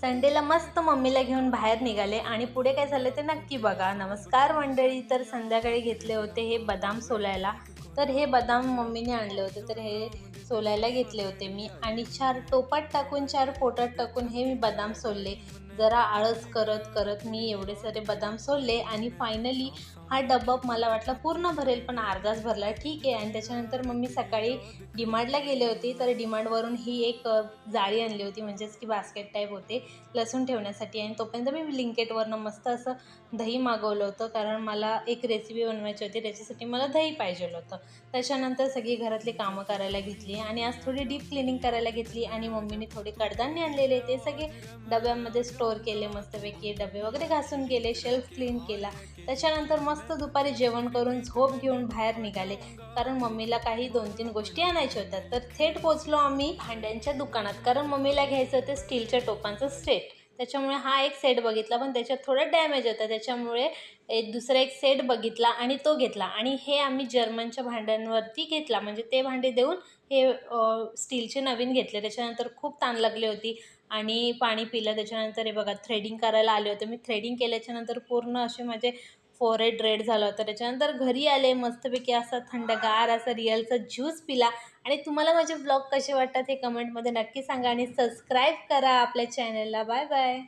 संडेला मस्त मम्मीला घेऊन बाहेर निघाले आणि पुढे काय झालं ते नक्की बघा. नमस्कार मंडळी. तर संध्याकाळी घेतले होते हे बदाम सोलायला. तर हे बदाम मम्मीने आणले होते, तर हे सोलायला घेतले होते मी आणि 4 टोपात टाकून 4 पोटात टाकून हे मी बदाम सोलले. जरा आळस करत करत मी एवढे सारे बदाम सोलले आणि फायनली हा डब्बा मला वाटला पूर्ण भरेल, पण अर्धाच भरला. ठीक आहे. आणि त्याच्यानंतर मग मी सकाळी डीमार्टला गेले होते. तर डीमार्टवरून ही एक जाळी आणली होती, म्हणजेच की बास्केट टाईप होते लसूण ठेवण्यासाठी. आणि तोपर्यंत मी ब्लिंकेटवरनं मस्त असं दही मागवलं होतं, कारण मला एक रेसिपी बनवायची होती, त्याच्यासाठी मला दही पाहिजे होतं. त्याच्यानंतर सगळी घरातली कामं करायला घेतली आणि आज थोडी डीप क्लिनिंग करायला घेतली आणि मम्मीने थोडे कडधान्य आणलेले ते सगळे डब्यामध्ये स्टोअर केले. मस्तपैकी डबे वगैरे घासून गेले, शेल्फ क्लीन केला. त्याच्यानंतर मस्त दुपारी जेवण करून झोप घेऊन बाहेर निघाले, कारण मम्मीला काही 2-3 गोष्टी आणायच्या होत्या. तर थेट पोचलो आम्ही भांड्यांच्या दुकानात, कारण मम्मीला घ्यायचं होतं स्टीलच्या टोपांचं सेट. त्याच्यामुळे हा एक सेट बघितला, पण त्याच्यात थोडं डॅमेज होता. त्याच्यामुळे दुसरा एक सेट बघितला आणि तो घेतला. आणि हे आम्ही जर्मनच्या भांड्यांवरती घेतला, म्हणजे ते भांडे देऊन हे स्टीलचे नवीन घेतले. त्याच्यानंतर खूप तहान लागली होती आणि पाणी पिलं. त्याच्यानंतर हे बघा थ्रेडिंग करायला आले होते मी. थ्रेडिंग केल्याच्यानंतर पूर्ण असे माझे फोरहेड रेड झालं होतं. त्याच्यानंतर घरी आले, मस्तपैकी असा थंडगार असा रिअलचा ज्यूस पिला. आणि तुम्हाला माझे ब्लॉग कसे वाटतात हे कमेंटमध्ये नक्की सांगा आणि सबस्क्राईब करा आपल्या चॅनलला. Bye bye.